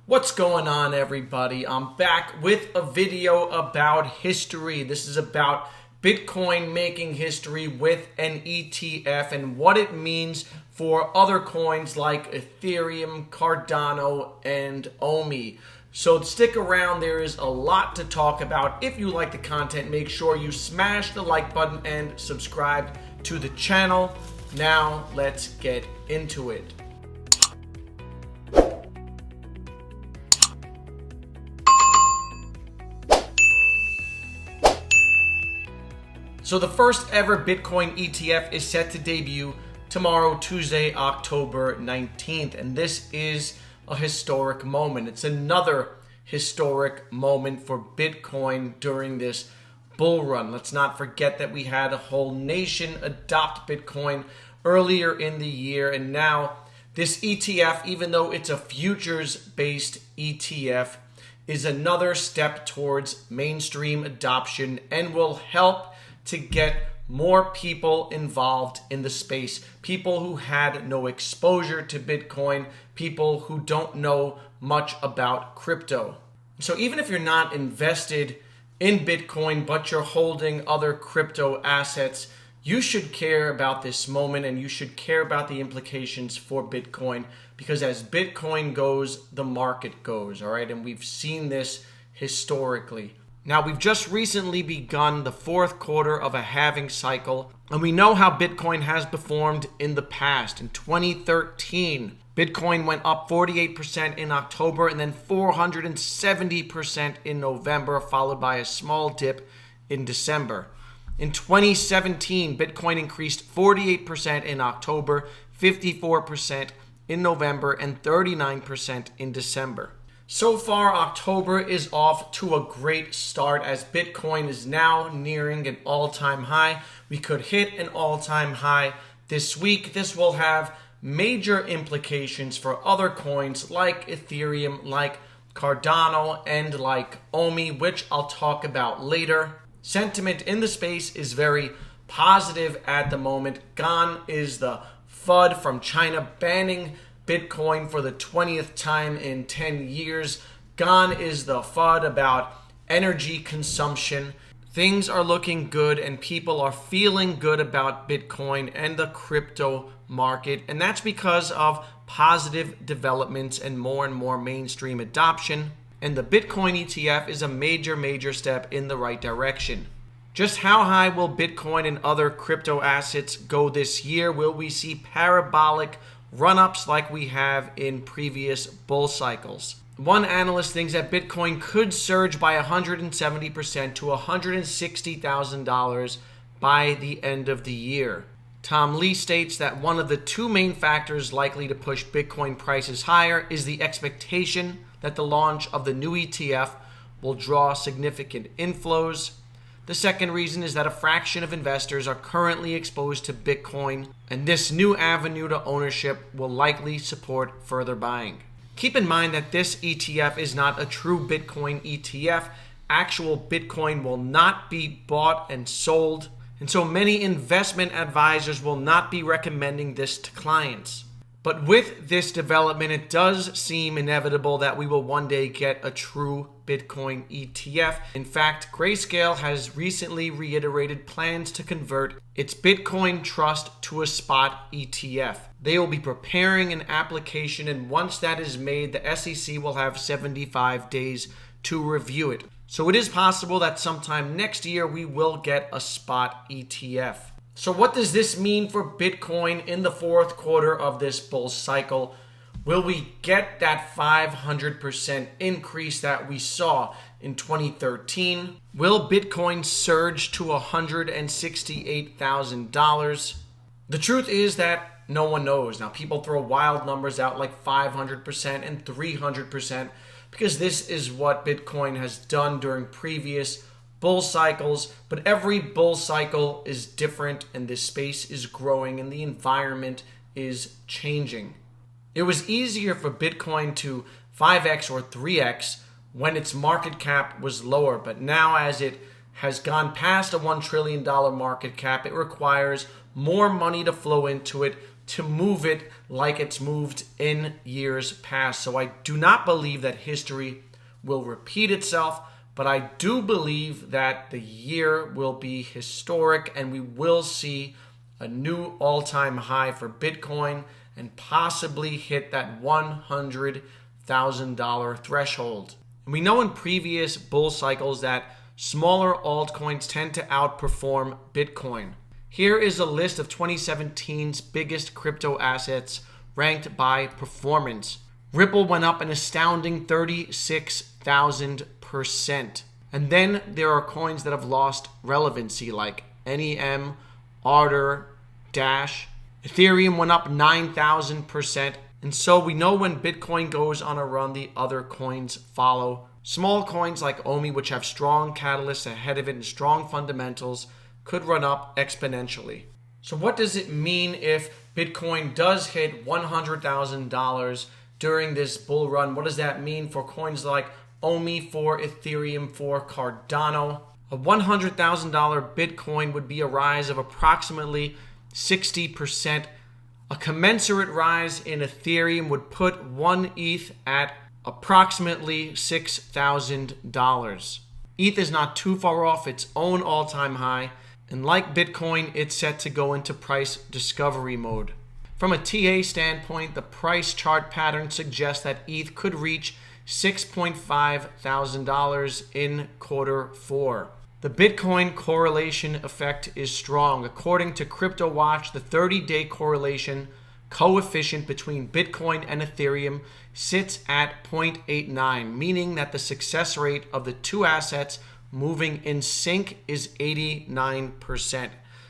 What's going on, everybody? I'm back with a video about history. This is about Bitcoin making history with an ETF and what it means for other coins like Ethereum, Cardano, and Omi. So stick around, there is a lot to talk about. If you like the content, make sure you smash the like button and subscribe to the channel. Now let's get into it. So the first ever Bitcoin ETF is set to debut tomorrow, Tuesday, October 19th. And this is a historic moment. It's another historic moment for Bitcoin during this bull run. Let's not forget that we had a whole nation adopt Bitcoin earlier in the year. And now this ETF, even though it's a futures-based ETF, is another step towards mainstream adoption and will help to get more people involved in the space. People who had no exposure to Bitcoin, people who don't know much about crypto. So even if you're not invested in Bitcoin, but you're holding other crypto assets, you should care about this moment and you should care about the implications for Bitcoin, because as Bitcoin goes, the market goes, all right? And we've seen this historically. Now, we've just recently begun the fourth quarter of a halving cycle, and we know how Bitcoin has performed in the past. In 2013, Bitcoin went up 48% in October and then 470% in November, followed by a small dip in December. In 2017, Bitcoin increased 48% in October, 54% in November, and 39% in December. So far, October is off to a great start as Bitcoin is now nearing an all-time high. We could hit an all-time high this week. This will have major implications for other coins like Ethereum, like Cardano, and like Omi, which I'll talk about later. Sentiment in the space is very positive at the moment. Gone is the FUD from China banning Bitcoin for the 20th time in 10 years. Gone is the FUD about energy consumption. Things are looking good and people are feeling good about Bitcoin and the crypto market. And that's because of positive developments and more mainstream adoption. And the Bitcoin ETF is a major step in the right direction. Just how high will Bitcoin and other crypto assets go this year? Will we see parabolic run-ups like we have in previous bull cycles? One analyst thinks that Bitcoin could surge by 170% to $160,000 by the end of the year. Tom Lee states that one of the two main factors likely to push Bitcoin prices higher is the expectation that the launch of the new ETF will draw significant inflows. The second reason is that a fraction of investors are currently exposed to Bitcoin, and this new avenue to ownership will likely support further buying. Keep in mind that this ETF is not a true Bitcoin ETF. Actual Bitcoin will not be bought and sold, and so many investment advisors will not be recommending this to clients. But with this development, it does seem inevitable that we will one day get a true Bitcoin ETF. In fact, Grayscale has recently reiterated plans to convert its Bitcoin trust to a spot ETF. They will be preparing an application, and once that is made, the SEC will have 75 days to review it. So it is possible that sometime next year we will get a spot ETF. So what does this mean for Bitcoin in the fourth quarter of this bull cycle? Will we get that 500% increase that we saw in 2013? Will Bitcoin surge to $168,000? The truth is that no one knows. Now, people throw wild numbers out like 500% and 300% because this is what Bitcoin has done during previous bull cycles, but every bull cycle is different and this space is growing and the environment is changing. It was easier for Bitcoin to 5x or 3x when its market cap was lower, but now as it has gone past a $1 trillion market cap, it requires more money to flow into it, to move it like it's moved in years past. So I do not believe that history will repeat itself, but I do believe that the year will be historic and we will see a new all-time high for Bitcoin and possibly hit that $100,000 threshold. And we know in previous bull cycles that smaller altcoins tend to outperform Bitcoin. Here is a list of 2017's biggest crypto assets ranked by performance. Ripple went up an astounding 36,000%. And then there are coins that have lost relevancy like NEM, Ardor, Dash. Ethereum went up 9,000%. And so we know when Bitcoin goes on a run, the other coins follow. Small coins like OMI, which have strong catalysts ahead of it and strong fundamentals, could run up exponentially. So what does it mean if Bitcoin does hit $100,000 during this bull run? What does that mean for coins like OMI, for Ethereum, for Cardano? A $100,000 Bitcoin would be a rise of approximately 60%. A commensurate rise in Ethereum would put 1 ETH at approximately $6,000. ETH is not too far off its own all-time high, and like Bitcoin, it's set to go into price discovery mode. From a TA standpoint, the price chart pattern suggests that ETH could reach $6.5 thousand in Q4. The Bitcoin correlation effect is strong. According to CryptoWatch, the 30-day correlation coefficient between Bitcoin and Ethereum sits at 0.89, meaning that the success rate of the two assets moving in sync is 89%.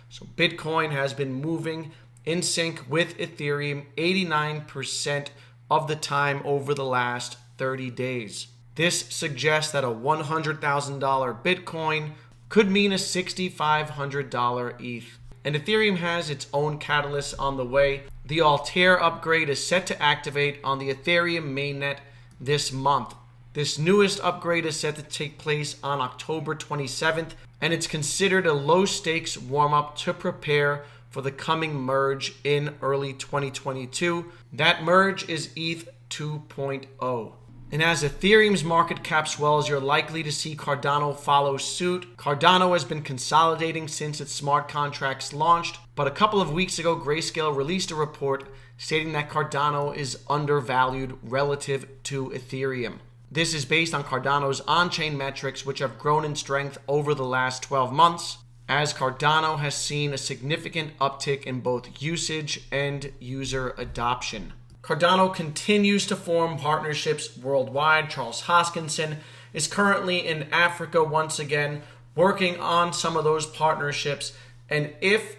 So Bitcoin has been moving in sync with Ethereum 89% of the time over the last 30 days. This suggests that a $100,000 Bitcoin could mean a $6,500 ETH. And Ethereum has its own catalysts on the way. The Altair upgrade is set to activate on the Ethereum mainnet this month. This newest upgrade is set to take place on October 27th, and it's considered a low-stakes warm-up to prepare for the coming merge in early 2022. That merge is ETH 2.0. And as Ethereum's market cap swells, you're likely to see Cardano follow suit. Cardano has been consolidating since its smart contracts launched, but a couple of weeks ago, Grayscale released a report stating that Cardano is undervalued relative to Ethereum. This is based on Cardano's on-chain metrics, which have grown in strength over the last 12 months, as Cardano has seen a significant uptick in both usage and user adoption. Cardano continues to form partnerships worldwide. Charles Hoskinson is currently in Africa once again, working on some of those partnerships. And if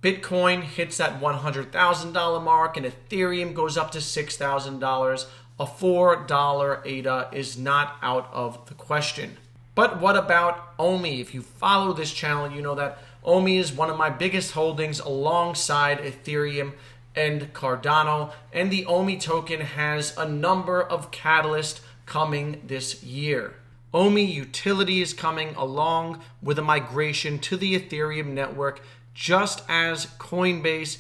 Bitcoin hits that $100,000 mark and Ethereum goes up to $6,000, a $4 ADA is not out of the question. But what about OMI? If you follow this channel, you know that OMI is one of my biggest holdings alongside Ethereum and Cardano, and the OMI token has a number of catalysts coming this year. OMI utility is coming along with a migration to the Ethereum network, just as Coinbase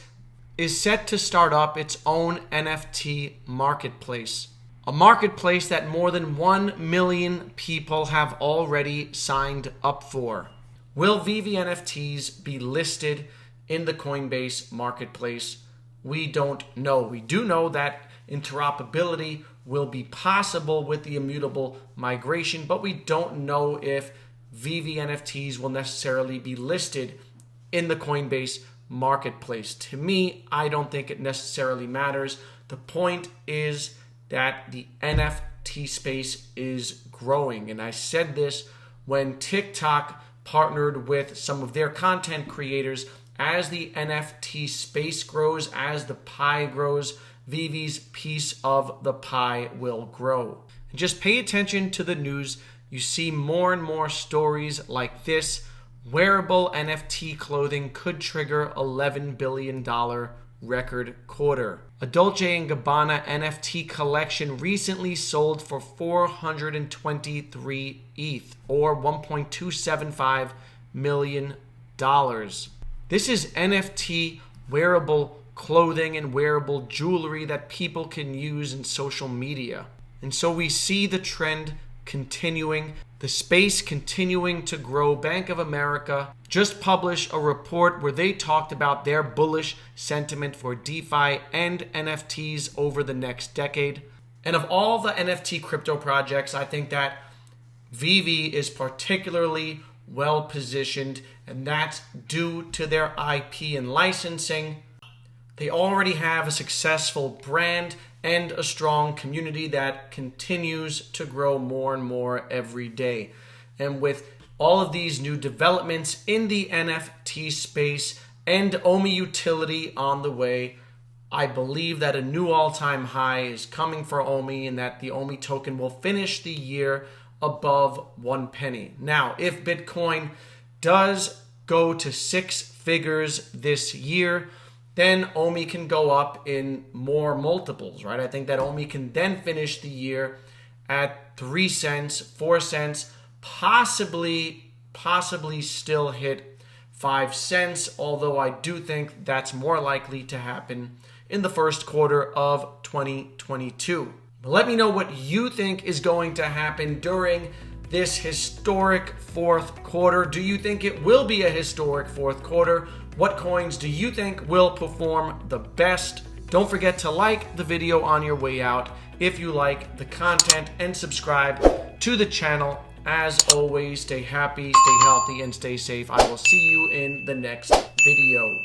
is set to start up its own NFT marketplace. A marketplace that more than 1 million people have already signed up for. Will Vvnfts be listed in the Coinbase marketplace? We don't know. We do know that interoperability will be possible with the immutable migration, but we don't know if Vvnfts will necessarily be listed in the Coinbase marketplace. To me, I don't think it necessarily matters. The point is that the NFT space is growing. And I said this when TikTok partnered with some of their content creators. As the NFT space grows, as the pie grows, Vv's piece of the pie will grow. And just pay attention to the news. You see more and more stories like this. Wearable NFT clothing could trigger $11 billion record quarter. A Dolce & Gabbana NFT collection recently sold for 423 ETH, or $1.275 million. This is NFT wearable clothing and wearable jewelry that people can use in social media. And so we see the trend continuing, the space continuing to grow. Bank of America just published a report where they talked about their bullish sentiment for DeFi and NFTs over the next decade. And of all the NFT crypto projects, I think that VV is particularly well positioned, and that's due to their IP and licensing. They already have a successful brand and a strong community that continues to grow more and more every day. And with all of these new developments in the NFT space and OMI utility on the way, I believe that a new all-time high is coming for OMI and that the OMI token will finish the year above 1 penny. Now, if Bitcoin does go to 6 figures this year, then OMI can go up in more multiples, right? I think that OMI can then finish the year at 3 cents, 4 cents, possibly still hit 5 cents, although I do think that's more likely to happen in the first quarter of 2022. But let me know what you think is going to happen during this historic fourth quarter. Do you think it will be a historic fourth quarter? What coins do you think will perform the best? Don't forget to like the video on your way out if you like the content, and subscribe to the channel. As always, stay happy, stay healthy, and stay safe. I will see you in the next video.